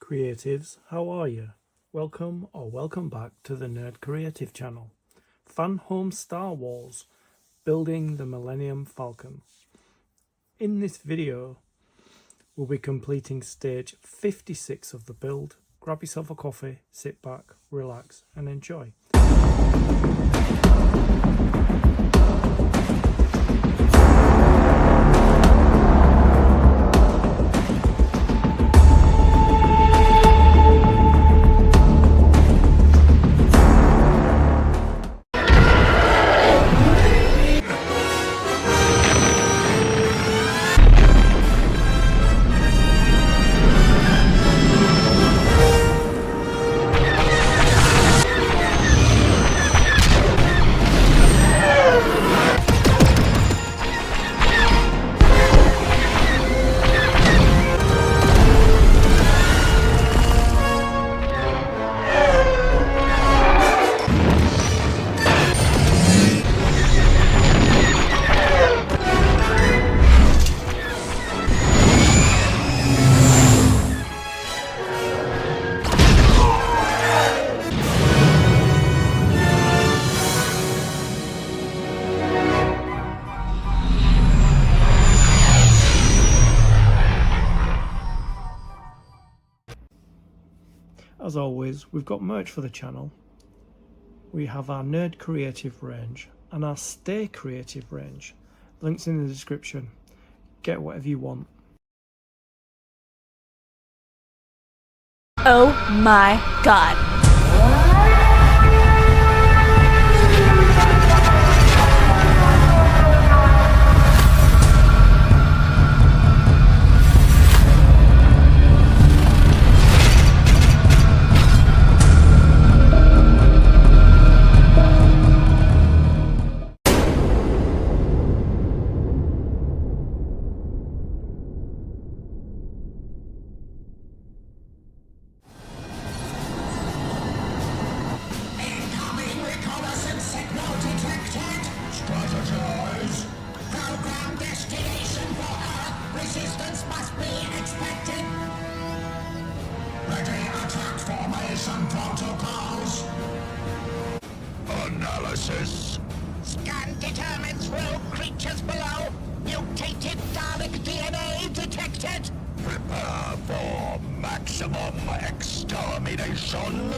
Creatives, how are you? Welcome or welcome back to the Nerd Creative channel. FANHOME Star Wars, building the Millennium Falcon. In this video, we'll be completing stage 56 of the build. Grab yourself a coffee, sit back, relax and enjoy. As always, we've got merch for the channel. We have our Nerd Creative range and our Stay Creative range. Links in the description. Get whatever you want. Oh my god. Analysis. Scan determines rogue creatures below. Mutated Dalek DNA detected. Prepare for maximum extermination.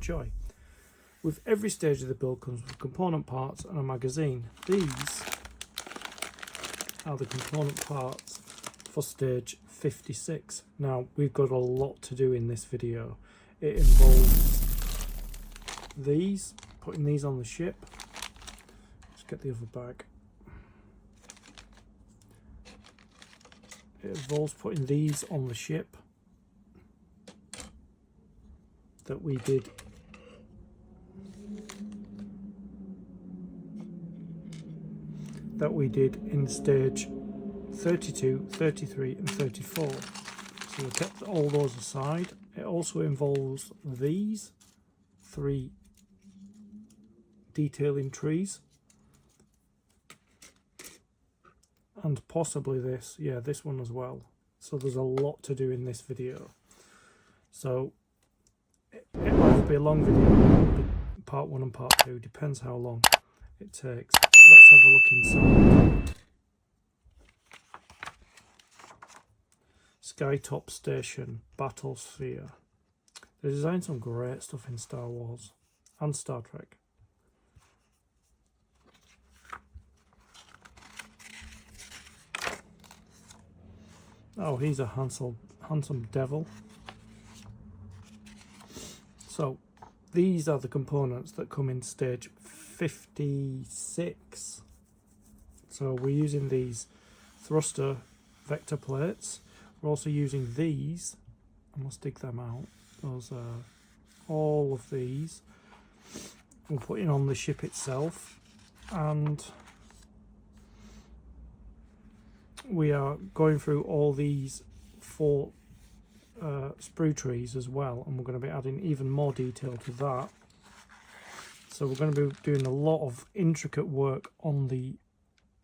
enjoy. With every stage of the build comes with component parts and a magazine. These are the component parts for stage 56. Now, we've got a lot to do in this video. It involves these, putting these on the ship. Let's get the other bag. It involves putting these on the ship that we did in stage 32, 33 and 34. So we kept all those aside. It also involves these 3 detailing trees and possibly this, yeah, this one as well. So there's a lot to do in this video. So it might be a long video, part 1 and part 2, depends how long it takes. But let's have a look inside. Skytop Station, Battlesphere. They designed some great stuff in Star Wars and Star Trek. Oh, he's a handsome devil. So, these are the components that come in stage 56. So we're using these thruster vector plates. We're also using these. I must dig them out. Those are all of these. We're putting on the ship itself, and we are going through all these 4 sprue trees as well, and we're going to be adding even more detail to that. So we're going to be doing a lot of intricate work on the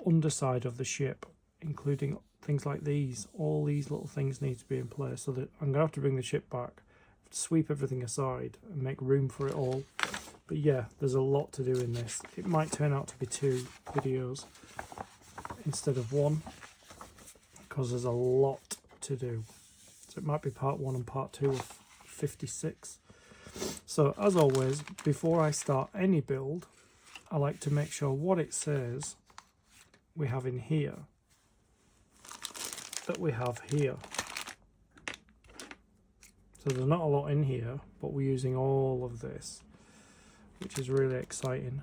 underside of the ship, including things like these. All these little things need to be in place, so that I'm going to have to bring the ship back, sweep everything aside and make room for it all. But yeah, there's a lot to do in this. It might turn out to be 2 videos instead of 1, because there's a lot to do. So it might be part 1 and part 2 of 56. So as always, before I start any build, I like to make sure what it says we have in here, that we have here. So there's not a lot in here, but we're using all of this, which is really exciting.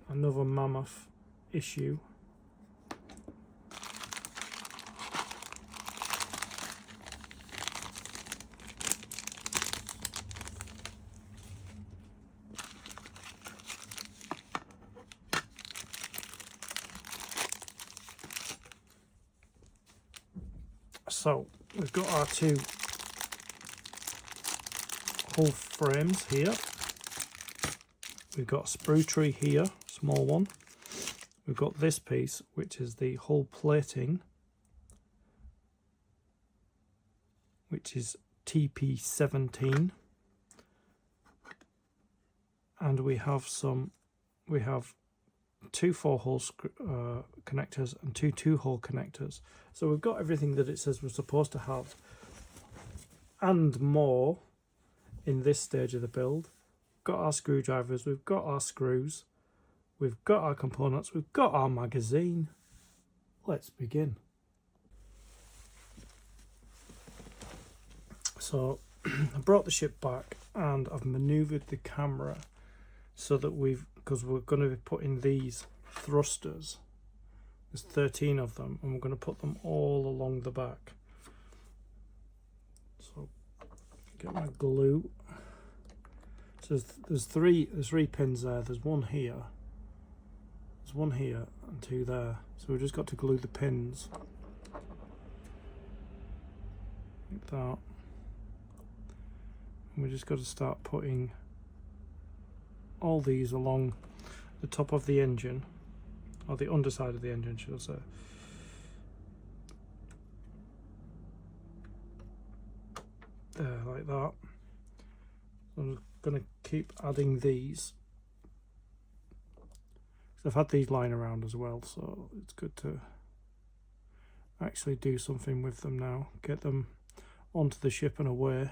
Another mammoth issue. So we've got our 2 hull frames here. We've got a sprue tree here, small one. We've got this piece, which is the hull plating, which is TP17, and we have 2 4-hole connectors and 2 2-hole connectors. So we've got everything that it says we're supposed to have and more in this stage of the build. We've got our screwdrivers, we've got our screws, we've got our components, we've got our magazine. Let's begin. So I brought the ship back and I've manoeuvred the camera so that because we're going to be putting these thrusters, there's 13 of them, and we're going to put them all along the back. So get my glue. So there's three pins there. There's one here, and 2 there. So we've just got to glue the pins like that, and we just got to start putting all these along the top of the engine, or the underside of the engine, should I say. There, like that. I'm going to keep adding these. I've had these lying around as well, so it's good to actually do something with them now. Get them onto the ship and away.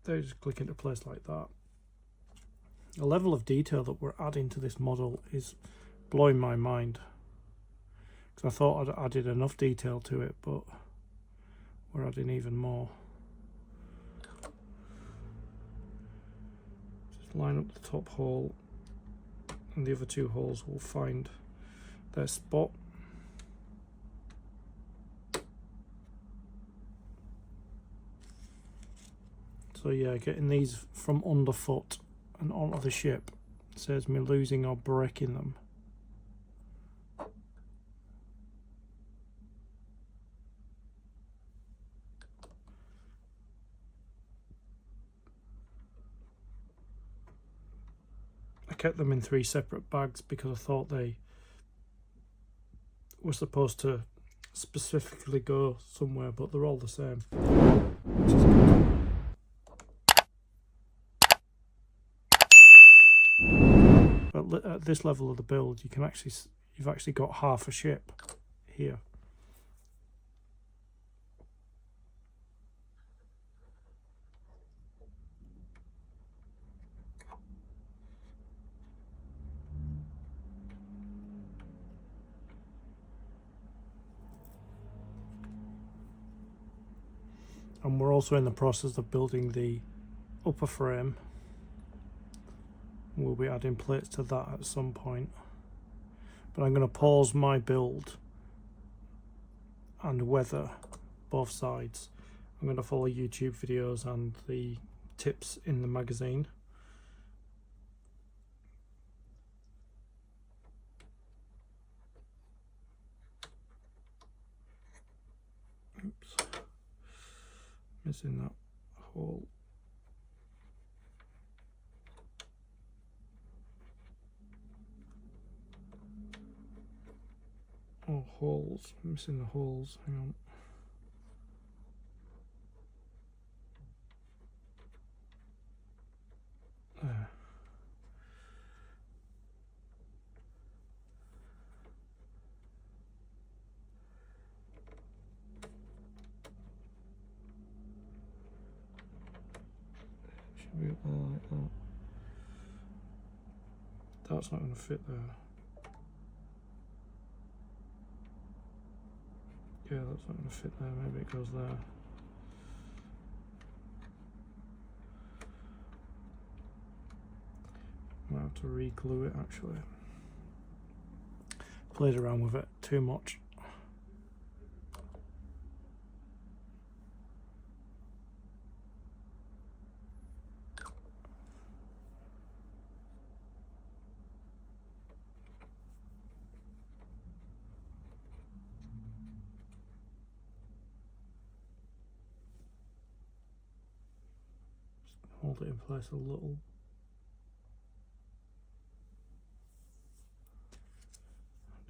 They just click into place like that. The level of detail that we're adding to this model is blowing my mind, because I thought I'd added enough detail to it, but we're adding even more. Just line up the top hole, and the other two holes will find their spot. So yeah, getting these from underfoot and onto the ship saves me losing or breaking them. I kept them in 3 separate bags because I thought they were supposed to specifically go somewhere, but they're all the same, which is good. But at this level of the build, you've actually got half a ship here. And we're also in the process of building the upper frame. We'll be adding plates to that at some point. But I'm going to pause my build and weather both sides. I'm going to follow YouTube videos and the tips in the magazine. Oops. Missing that hole. Oh, holes. Missing the holes. Hang on. There. Should be up there like that. That's not going to fit there. Yeah, that's not going to fit there. Maybe it goes there. I might have to re-glue it actually. Played around with it too much. Hold it in place a little.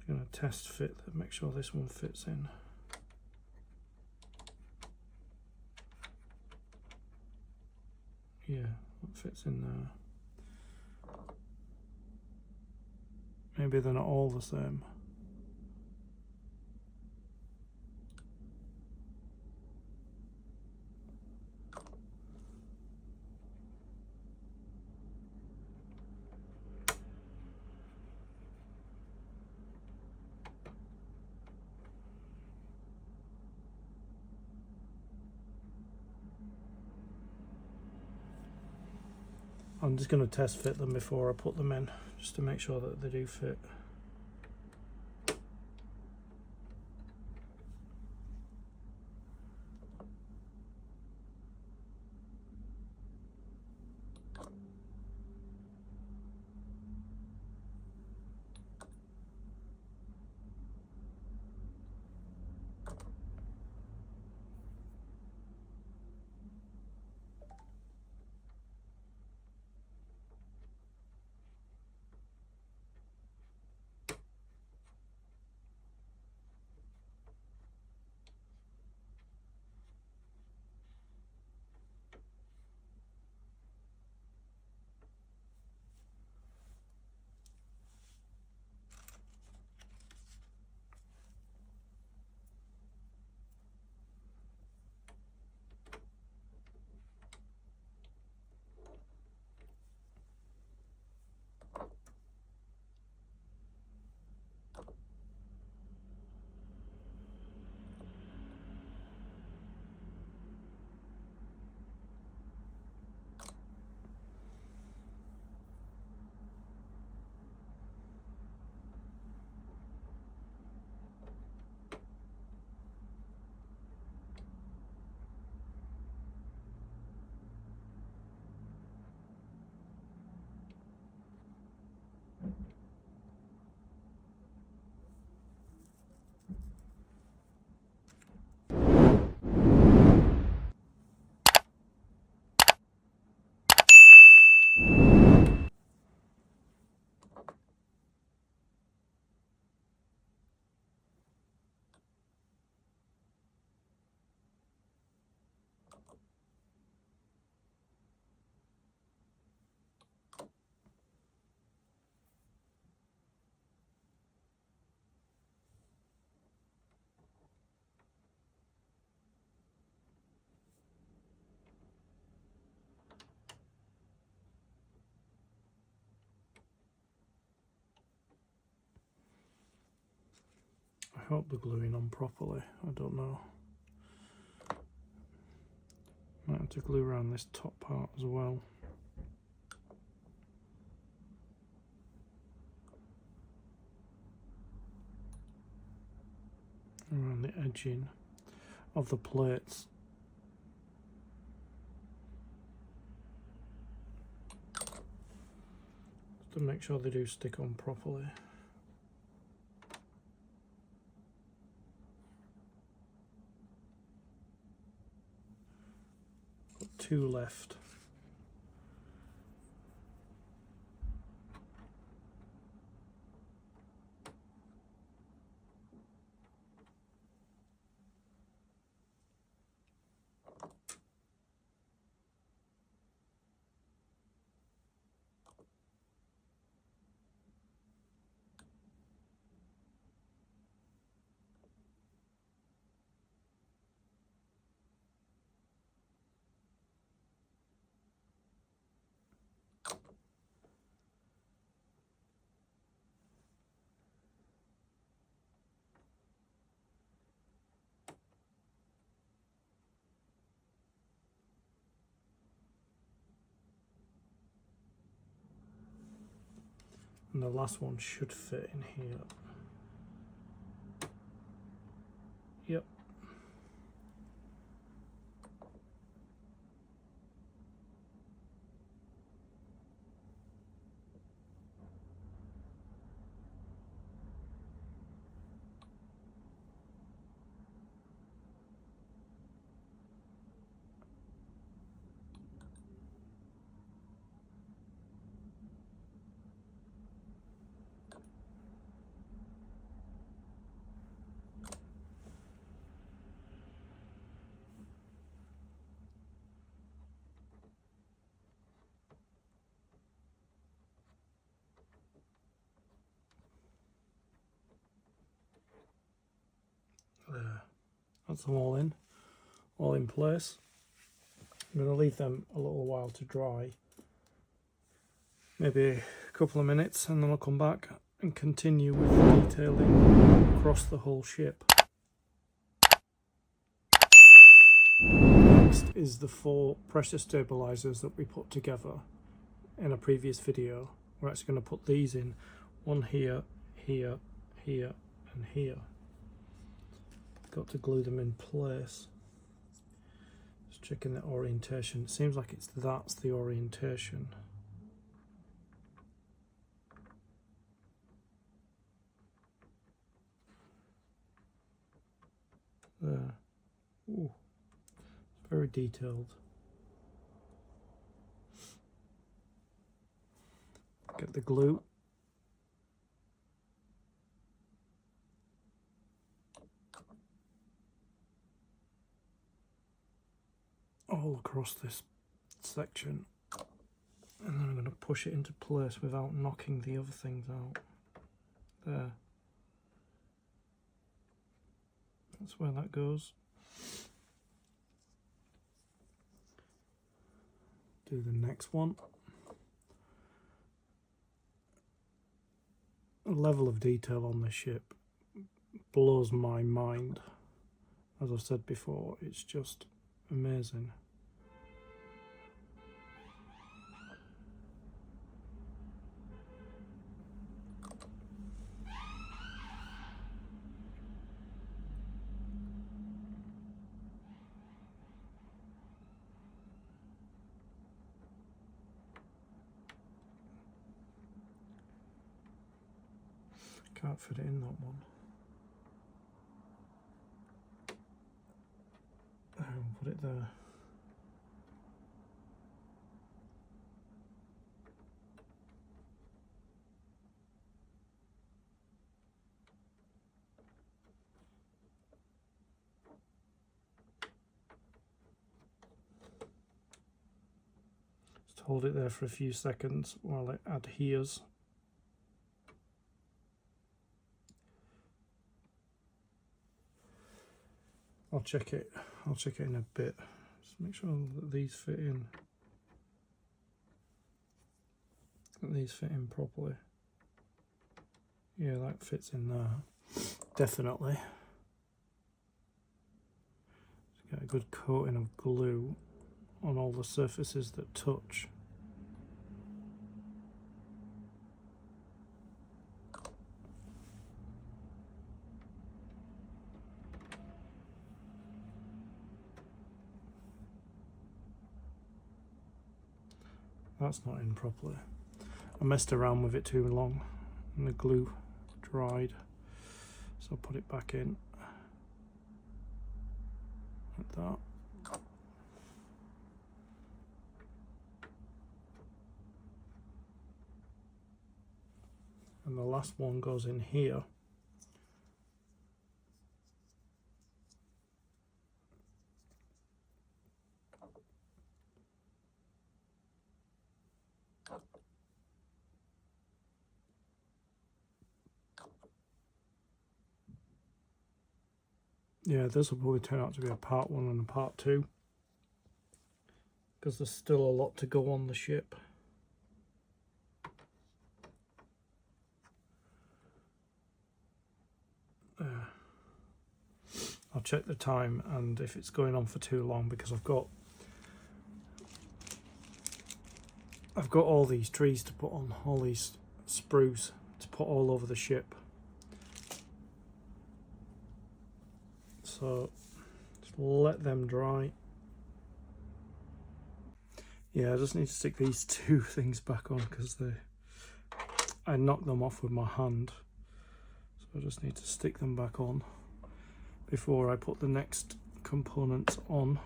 I'm going to test fit, make sure this one fits in. Yeah, that fits in there. Maybe they're not all the same. I'm just going to test fit them before I put them in, just to make sure that they do fit. hope they're gluing on properly. I don't know. Might have to glue around this top part as well. Around the edging of the plates. To make sure they do stick on properly. Got 2 left. And the last one should fit in here. Yep. There. That's them all in place. I'm going to leave them a little while to dry, maybe a couple of minutes, and then I'll come back and continue with the detailing across the whole ship. Next is the 4 pressure stabilizers that we put together in a previous video. We're actually going to put these in, one here, here, here, and here. Got to glue them in place. Just checking the orientation. It seems like that's the orientation. There. Ooh. It's very detailed. Get the glue. All across this section, and then I'm going to push it into place without knocking the other things out. There. That's where that goes. Do the next one. The level of detail on this ship blows my mind. As I've said before, it's just amazing. Can't fit it in that one. I'll put it there. Just hold it there for a few seconds while it adheres. I'll check it in a bit. Just make sure that these fit in. That these fit in properly. Yeah, that fits in there. definitely. Get a good coating of glue on all the surfaces that touch. That's not in properly. I messed around with it too long and the glue dried, so I'll put it back in like that. And the last one goes in here. Yeah, this will probably turn out to be a part 1 and a part 2, because there's still a lot to go on the ship. I'll check the time and if it's going on for too long, because I've got all these trees to put on, all these spruce to put all over the ship. So just let them dry. Yeah, I just need to stick these 2 things back on because I knocked them off with my hand. So I just need to stick them back on before I put the next components on.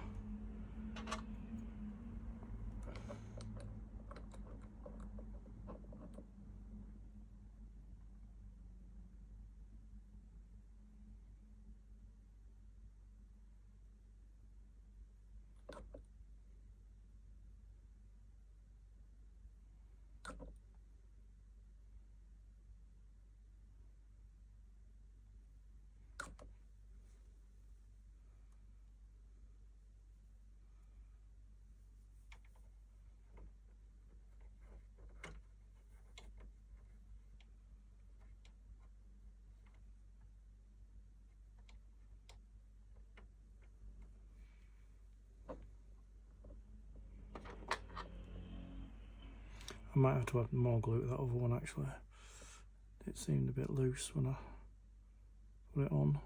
I might have to add more glue to that other one actually. It seemed a bit loose when I put it on.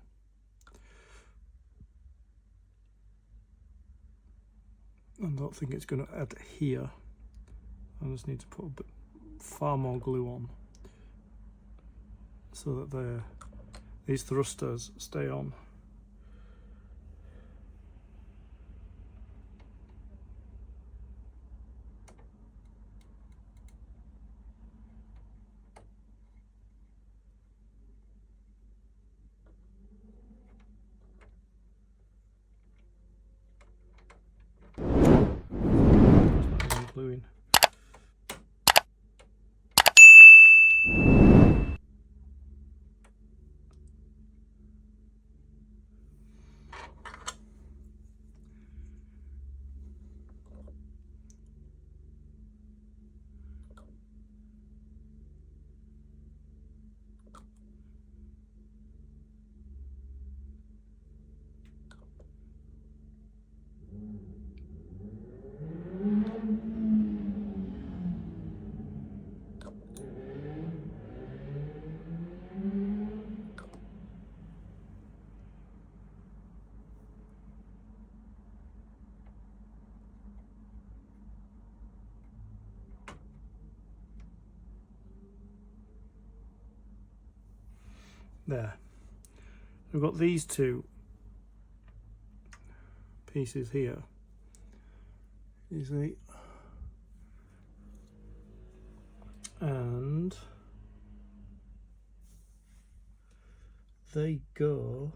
I don't think it's going to adhere. I just need to put a bit far more glue on so that these thrusters stay on. Gluing. There. We've got these 2 pieces here. You see? And they go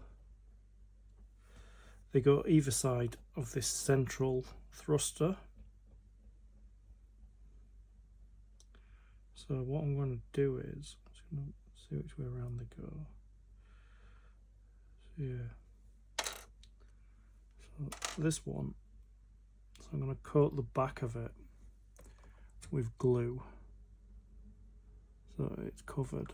either side of this central thruster. So what I'm going to do is I'm just going to see which way around they go. So yeah. So this one. So I'm going to coat the back of it with glue so it's covered.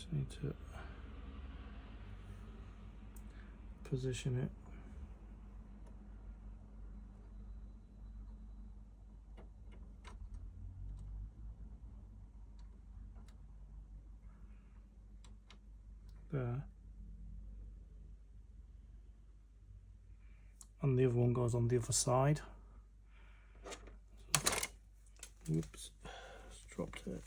Just need to position it. There. And the other one goes on the other side. Oops, just dropped it.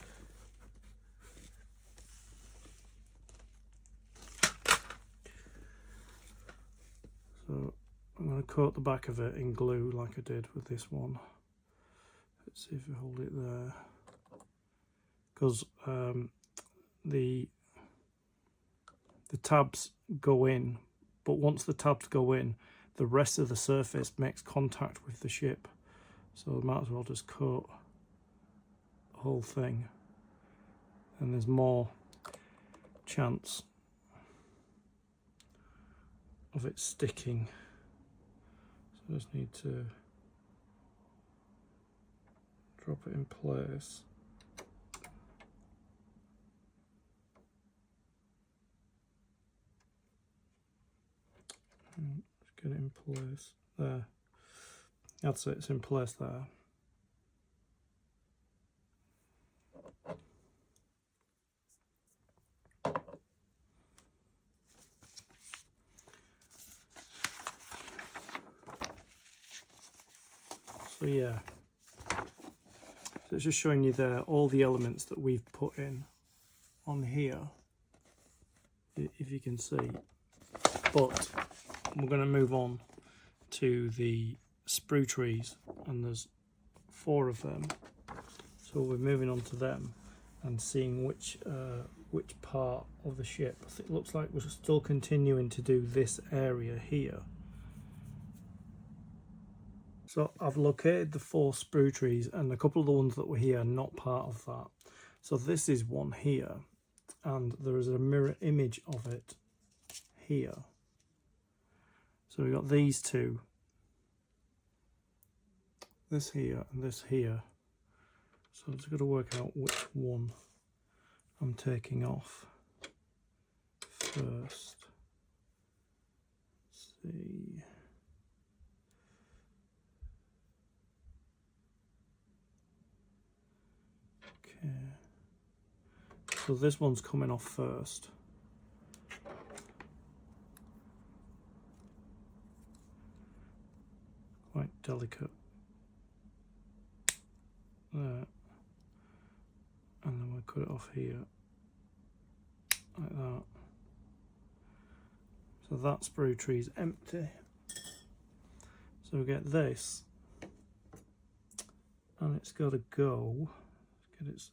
So I'm going to coat the back of it in glue like I did with this one. Let's see if we hold it there. Because the tabs go in, but once the tabs go in, the rest of the surface makes contact with the ship. So I might as well just coat the whole thing. And there's more chance of it sticking. So I just need to drop it in place. Just get it in place there. That's it, it's in place there. So yeah, so it's just showing you there all the elements that we've put in on here, if you can see. But we're going to move on to the sprue trees, and there's 4 of them. So we're moving on to them and seeing which part of the ship. It looks like we're still continuing to do this area here. So I've located the 4 sprue trees, and a couple of the ones that were here are not part of that. So this is one here, and there is a mirror image of it here. So we've got these 2, this here and this here. So I'm just got to work out which one I'm taking off first. Let's see. Okay. So this one's coming off first. Quite delicate. There. And then we'll cut it off here. Like that. So that sprue tree is empty. So we get this. And it's got to go. Get its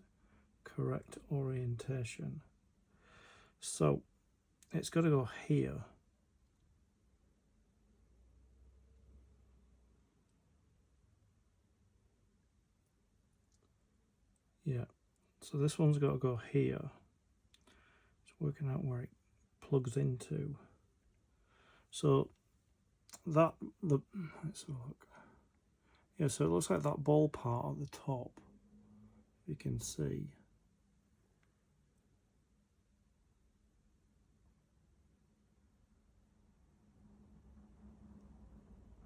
correct orientation. So it's got to go here. Yeah, so this one's got to go here. Just working out where it plugs into. So let's have a look. Yeah, so it looks like that ball part at the top, you can see.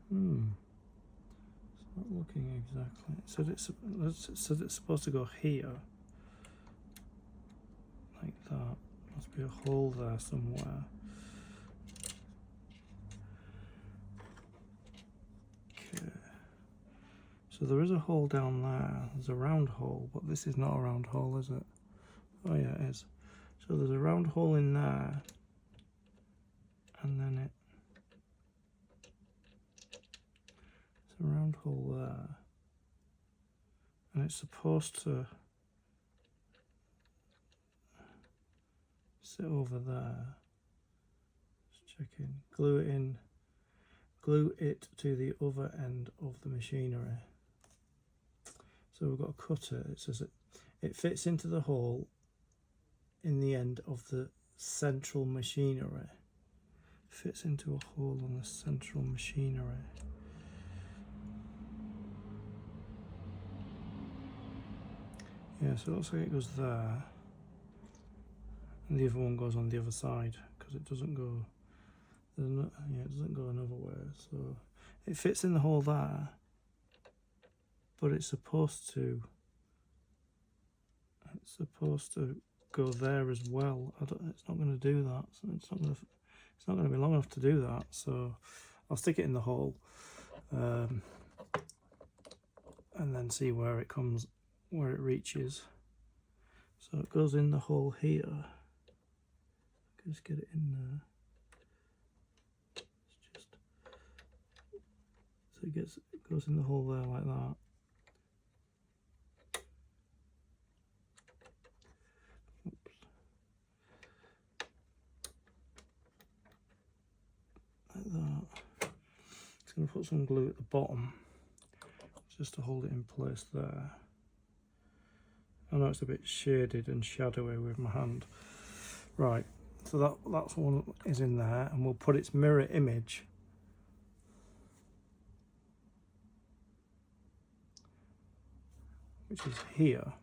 It's not looking exactly. It said it's supposed to go here. Like that. Must be a hole there somewhere. Okay. So there is a hole down there. There's a round hole, but this is not a round hole, is it? Oh yeah, it is. So there's a round hole in there, and then it's a round hole there, and it's supposed to sit over there. Just checking. Glue it in. Glue it to the other end of the machinery. So we've got to cut it. It says it fits into the hole in the end of the central machinery. Fits into a hole on the central machinery. Yeah, so it looks like it goes there. and the other one goes on the other side because it doesn't go. It doesn't go another way. So it fits in the hole there, but it's supposed to. It's supposed to go there as well. It's not going to do that. So it's not going to be long enough to do that. So I'll stick it in the hole, and then see where it comes, where it reaches. So it goes in the hole here. Just get it in there. So it goes in the hole there like that. Oops. Like that. Just going to put some glue at the bottom just to hold it in place there. I know it's a bit shaded and shadowy with my hand. Right, so that's one is in there, and we'll put its mirror image which is here.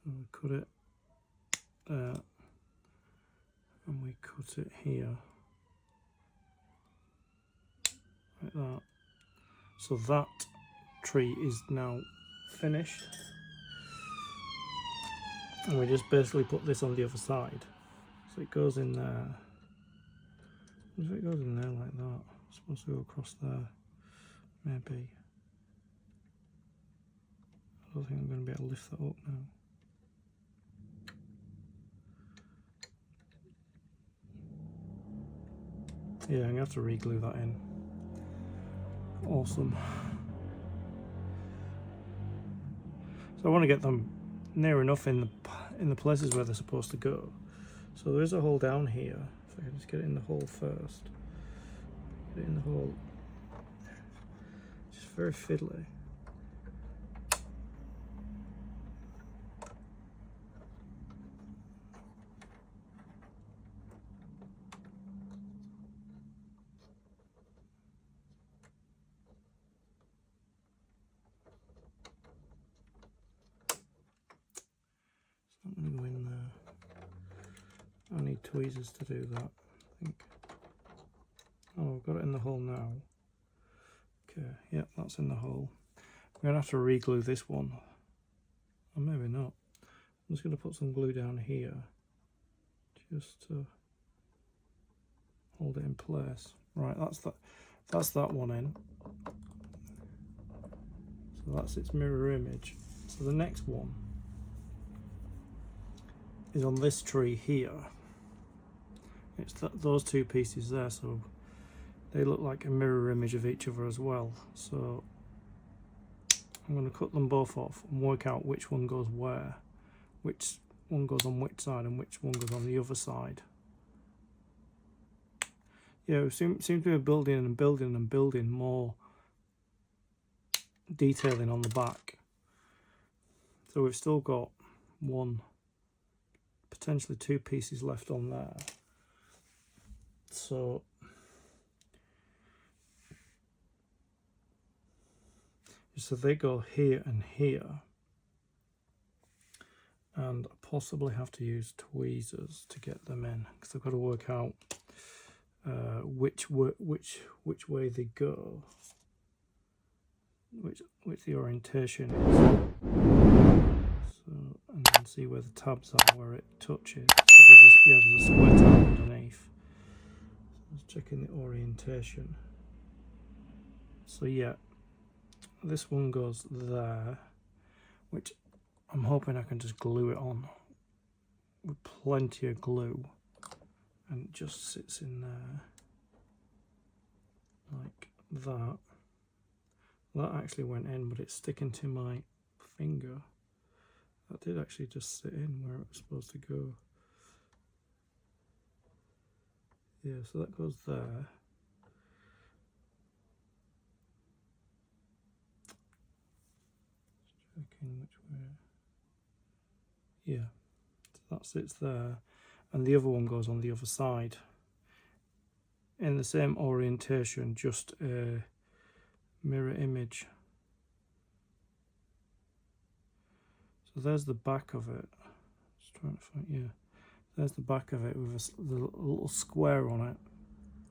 So we cut it there, and we cut it here, like that. So that tree is now finished, and we just basically put this on the other side. So it goes in there. What if it goes in there like that? It's supposed to go across there, maybe. I don't think I'm going to be able to lift that up now. Yeah, I'm going to have to re-glue that in. Awesome. So I want to get them near enough in the places where they're supposed to go. So there is a hole down here. If I can just get it in the hole first. Get it in the hole. It's just very fiddly. It's not going to go in there. I need tweezers to do that, I think. Oh, I've got it in the hole now. Okay, yep, that's in the hole. We're going to have to re-glue this one. Or maybe not. I'm just going to put some glue down here, just to hold it in place. Right, that's that one in. So that's its mirror image. So the next one is on this tree here. It's those two pieces there, so they look like a mirror image of each other as well. So I'm going to cut them both off and work out which one goes where, which one goes on which side and which one goes on the other side. Yeah, we seem to be building and building and building more detailing on the back. So we've still got one, potentially two pieces left on there. So they go here and here, and I possibly have to use tweezers to get them in, because I've got to work out which way they go, which the orientation is. So, and then see where the tabs are, where it touches. So there's a square tab underneath. So I was checking the orientation. So yeah, this one goes there, which I'm hoping I can just glue it on with plenty of glue, and it just sits in there like that. That actually went in, but it's sticking to my finger. That did actually just sit in where it was supposed to go. Yeah, so that goes there. Just checking which way. Yeah, so that sits there, and the other one goes on the other side in the same orientation, just mirror image. So there's the back of it. Just trying to find, yeah. There's the back of it with the little square on it.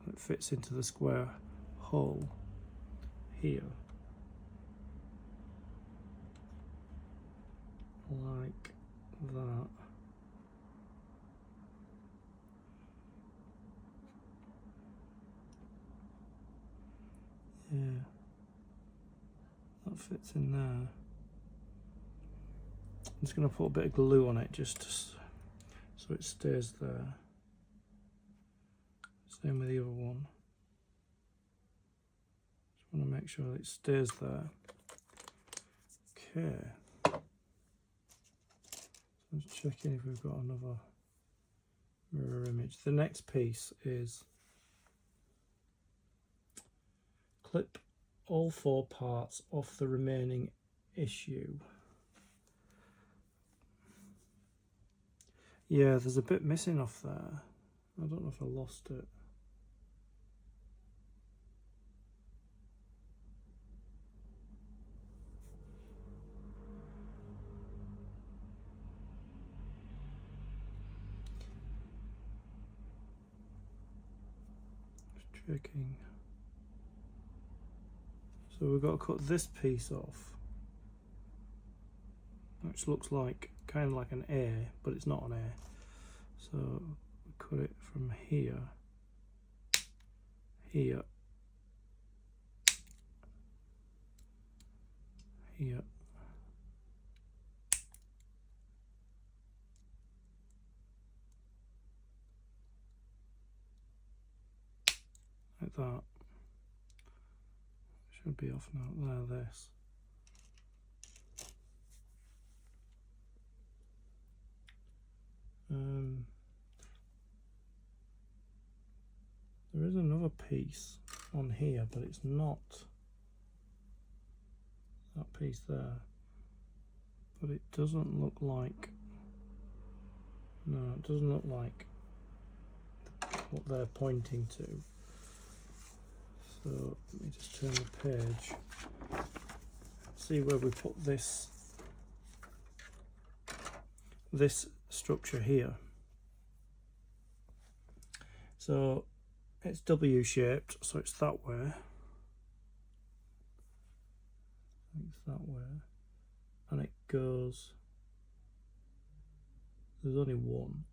It fits into the square hole here. Like that. Yeah. That fits in there. I'm just going to put a bit of glue on it just to, so it stays there. Same with the other one. Just want to make sure that it stays there. Okay. So let's check in if we've got another mirror image. The next piece is clip all 4 parts off the remaining issue. Yeah, there's a bit missing off there. I don't know if I lost it. Just checking. So we've got to cut this piece off, which looks like kind of like an A, but it's not an A. So we cut it from here, here, here, like that. Should be off now. There, this. There is another piece on here, but it's not that piece there. But it doesn't look like, no, it doesn't look like what they're pointing to. So let me just turn the page, see where we put this structure here. So it's W shaped, so it's that way. It's that way, and it goes, there's only one,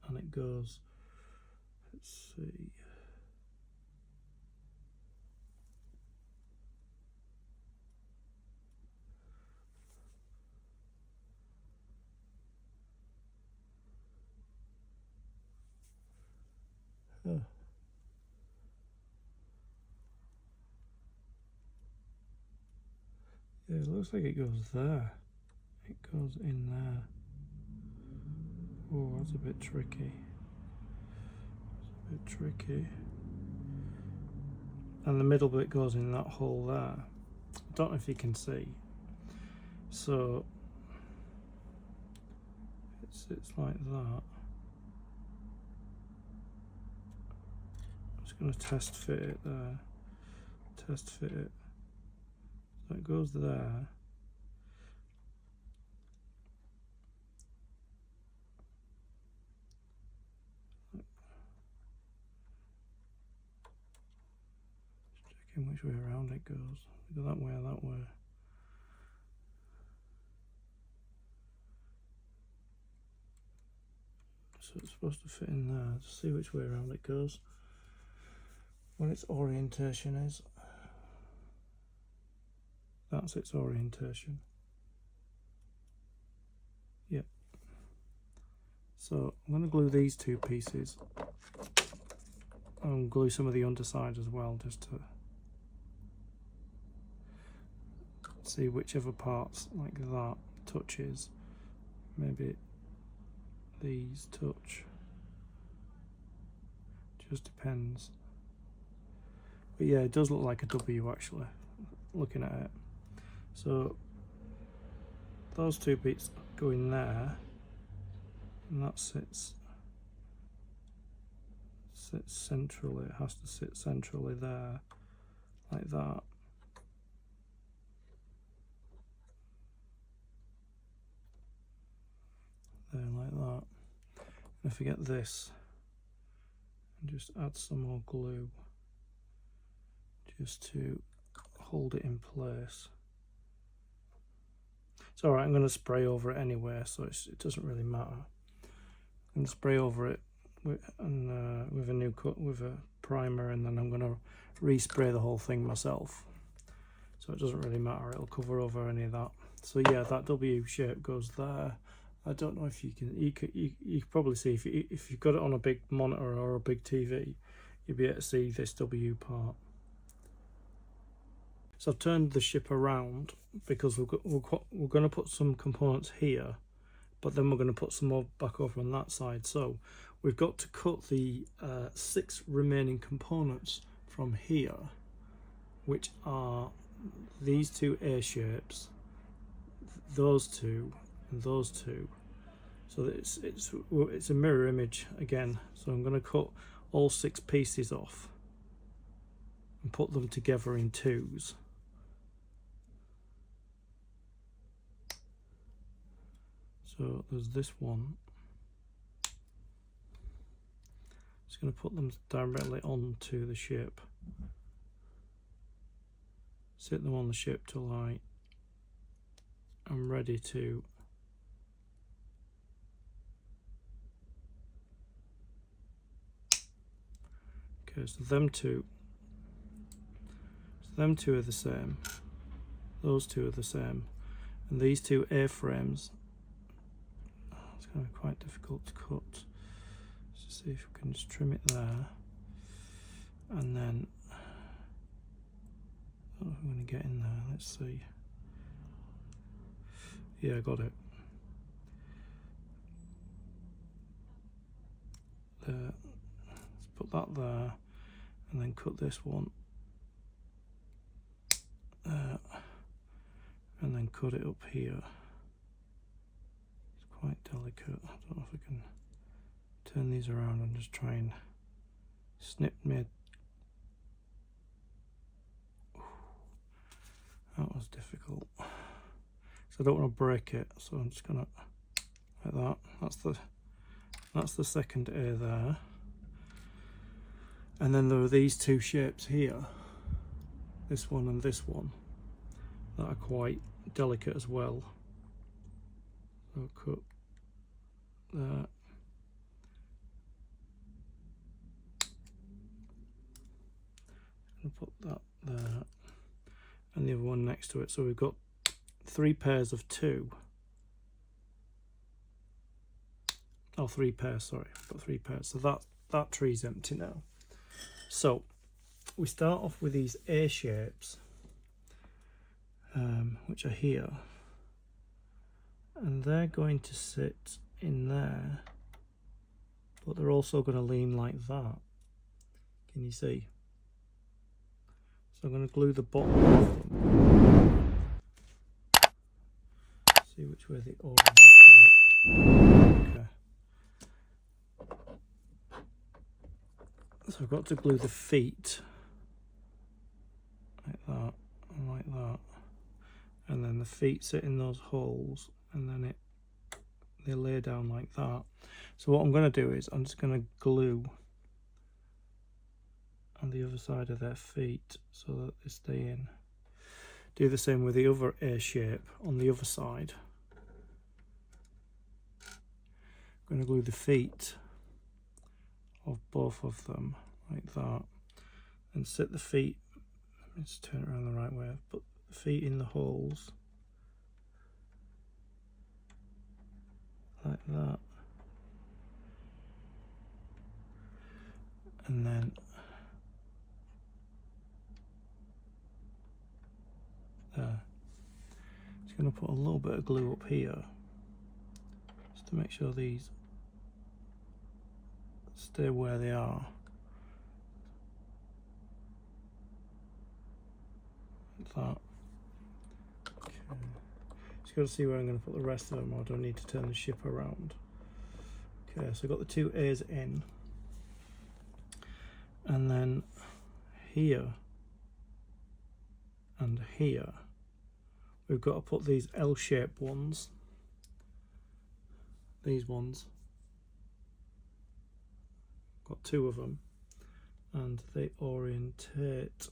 and it goes, let's see, huh. Yeah, it looks like it goes there. It goes in there. Oh, that's a bit tricky. It's a bit tricky. And the middle bit goes in that hole there. I don't know if you can see. So it's like that. I'm just going to test fit it there. Test fit it. So it goes there. Just checking which way around it goes. Go that way or that way. So it's supposed to fit in there. Just see which way around it goes. What its orientation is. That's its orientation. Yep. So I'm going to glue these 2 pieces. I'll glue some of the underside as well, just to see whichever parts like that touches. Maybe these touch. Just depends. But yeah, it does look like a W actually, looking at it. So those 2 bits go in there, and that sits centrally. It has to sit centrally there, like that. if I get this and just add some more glue just to hold it in place. It's alright, I'm going to spray over it anyway, so it doesn't really matter. I'm going to spray over it with a new coat, with a primer, and then I'm going to respray the whole thing myself. So it doesn't really matter, it'll cover over any of that. So yeah, that W shape goes there. I don't know if you can probably see if you've got it on a big monitor or a big TV, you'll be able to see this W part. So I've turned the ship around because we're going to put some components here, but then we're going to put some more back over on that side. So we've got to cut the 6 remaining components from here, which are these 2 A shapes, those 2, and those 2. So it's a mirror image again. So I'm going to cut all 6 pieces off and put them together in 2s. So there's this one. Just going to put them directly onto the ship. Sit them on the ship till I'm ready to so them two are the same, those 2 are the same, and these 2 A-frames, it's going to be quite difficult to cut. Let's see if we can just trim it there, and then I don't know if I'm going to get in there, let's see. Yeah, I got it. There. Let's put that there, and then cut this one there, and then cut it up here. It's quite delicate. I don't know if I can turn these around and just try and snip me. That was difficult. So I don't want to break it, so I'm just gonna like that. That's the second A there. And then there are these 2 shapes here, this one and this one, that are quite delicate as well. So I'll cut that. I'll put that there, and the other one next to it. So we've got 3 pairs of 2. Oh, 3 pairs, sorry, I've got 3 pairs. So that tree's empty now. So we start off with these A shapes, which are here, and they're going to sit in there, but they're also going to lean like that. Can you see? So I'm going to glue the bottom of them. See which way the orange. Okay. So I've got to glue the feet like that and like that, and then the feet sit in those holes, and then they lay down like that. So what I'm going to do is I'm just going to glue on the other side of their feet so that they stay in. Do the same with the other A shape on the other side. I'm going to glue the feet of both of them like that, and sit the feet, let's turn it around the right way, put the feet in the holes like that, and then there. Just going to put a little bit of glue up here just to make sure these stay where they are. Like that. Okay. Just got to see where I'm going to put the rest of them, or do I need to turn the ship around? Okay, so I've got the 2 A's in. And then here and here, we've got to put these L-shaped ones, these ones, got two of them, and they orientate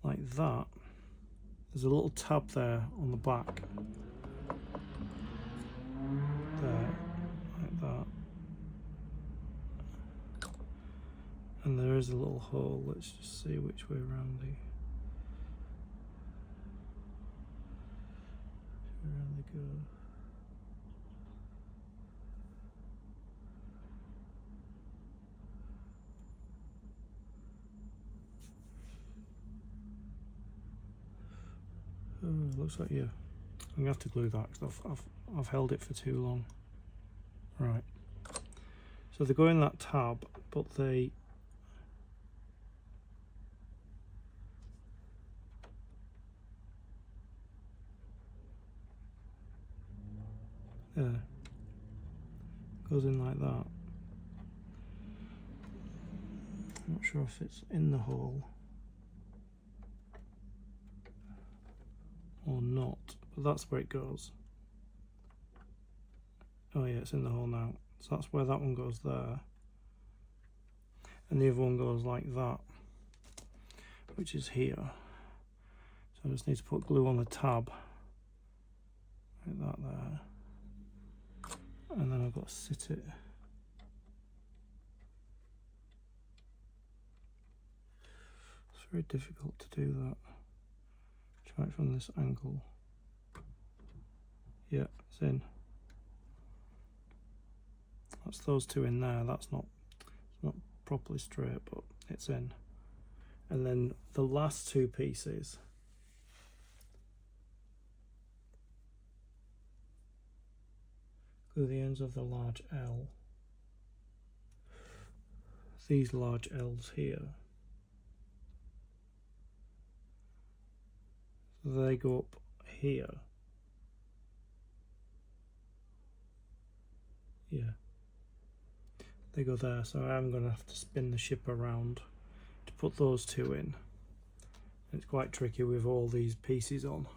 like that. There's a little tab there on the back, there, like that, and there is a little hole. Let's just see which way around they go. Oh, looks like I'm gonna have to glue that because I've held it for too long. Right. So they go in that tab, but they goes in like that. I'm not sure if it's in the hole or not, but that's where it goes. Oh yeah, it's in the hole now. So that's where that one goes there. And the other one goes like that, which is here. So I just need to put glue on the tab, like that there. And then I've got to sit it. It's very difficult to do that. Try it from this angle. Yeah, it's in. That's those two in there. It's not properly straight, but it's in. And then the last two pieces, glue the ends of the large L, these large L's here, so they go up here. Yeah, they go there, so I'm going to have to spin the ship around to put those two in. It's quite tricky with all these pieces on.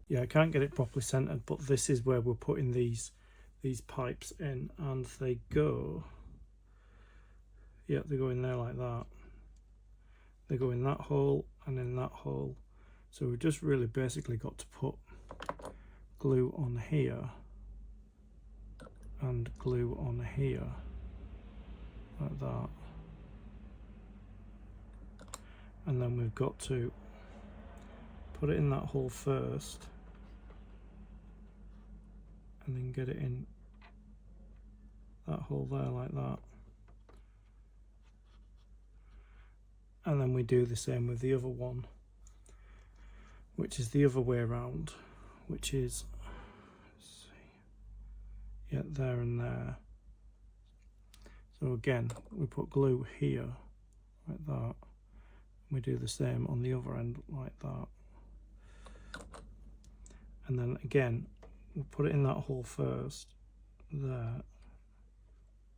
Yeah, I can't get it properly centered, but this is where we're putting these pipes in, and they go, yeah, they go in there like that. They go in that hole and in that hole. So we've just really basically got to put glue on here and glue on here, like that. And then we've got to put it in that hole first, and then get it in that hole there like that. And then we do the same with the other one, which is the other way around, which is, let's see, yeah, there and there. So again, we put glue here like that. We do the same on the other end like that. And then again, we'll put it in that hole first, there,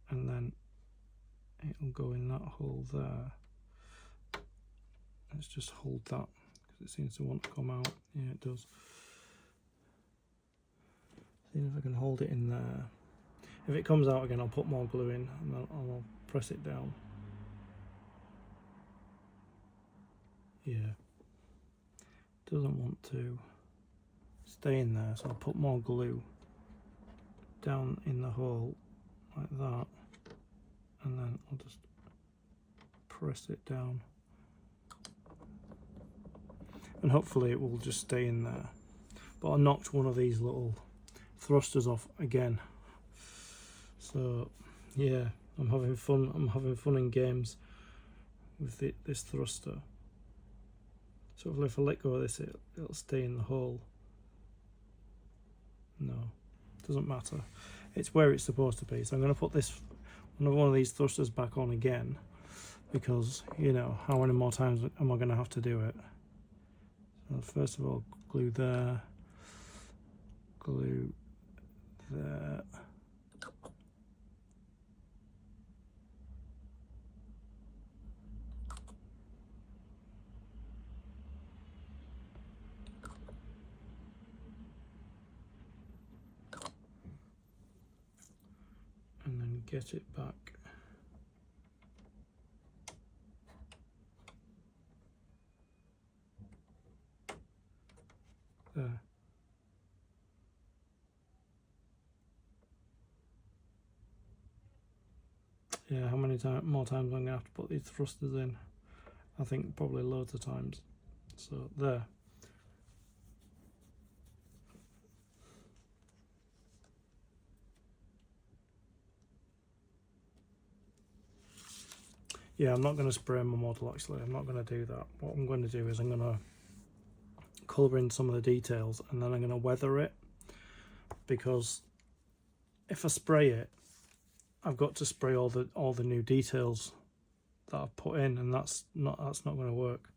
and then it'll go in that hole there. Let's just hold that because it seems to want to come out. Yeah, it does. See if I can hold it in there. If it comes out again, I'll put more glue in and I'll press it down. Yeah, it doesn't want to stay in there, so I'll put more glue down in the hole like that, and then I'll just press it down, and hopefully it will just stay in there. But I knocked one of these little thrusters off again, so yeah, I'm having fun in games with this thruster. So if I let go of this, it'll stay in the hole. No, doesn't matter. It's where it's supposed to be. So I'm going to put one of these thrusters back on again, because, you know, how many more times am I going to have to do it? So first of all, glue there, glue there. And then get it back. There. Yeah, how many more times I'm going to have to put these thrusters in? I think probably loads of times. So there. Yeah, I'm not going to spray my model actually. I'm not going to do that. What I'm going to do is I'm going to colour in some of the details and then I'm going to weather it, because if I spray it, I've got to spray all the new details that I've put in, and that's not going to work,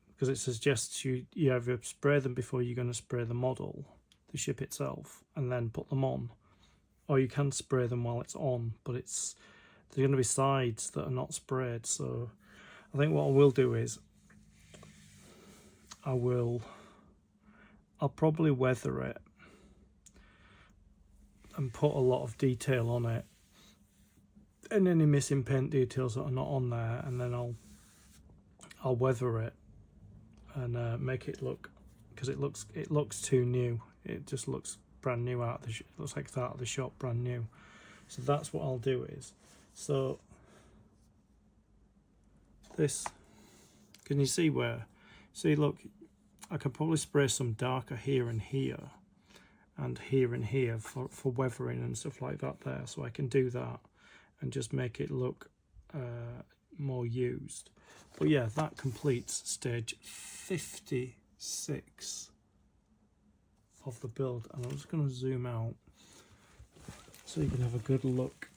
because it suggests you either spray them before you're going to spray the model, the ship itself, and then put them on, or you can spray them while it's on, but there's going to be sides that are not sprayed. So I think what I will do is I'll probably weather it and put a lot of detail on it, and any missing paint details that are not on there, and then I'll weather it and make it look, because it looks too new. It just looks brand new out of the it looks like it's out of the shop, brand new. So that's what I'll do is, so this, can you see where? See, look, I could probably spray some darker here and here and here and here for weathering and stuff like that there, so I can do that and just make it look more used. But yeah, that completes stage 56 of the build, and I'm just going to zoom out so you can have a good look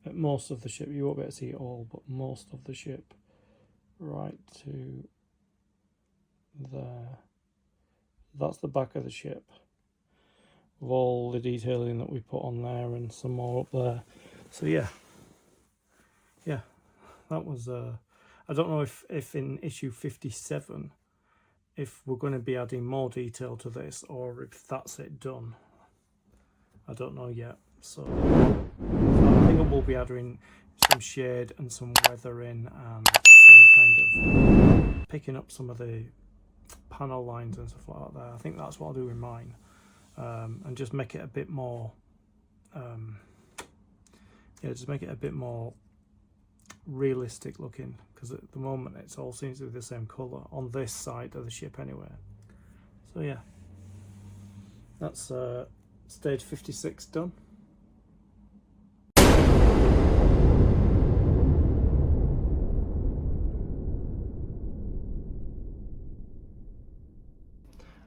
at most of the ship. You won't be able to see it all, but most of the ship, right to there. That's the back of the ship, with all the detailing that we put on there and some more up there. So yeah, that was I don't know if in issue 57 if we're going to be adding more detail to this, or if that's it done. I don't know yet. So I think we'll be adding some shade and some weathering and some kind of picking up some of the panel lines and stuff like that. I think that's what I'll do with mine, and just make it a bit more just make it a bit more realistic looking, because at the moment it all seems to be the same colour on this side of the ship anyway. So yeah, that's stage 56 done.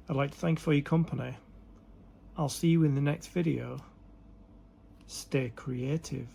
I'd like to thank you for your company. I'll see you in the next video. Stay creative.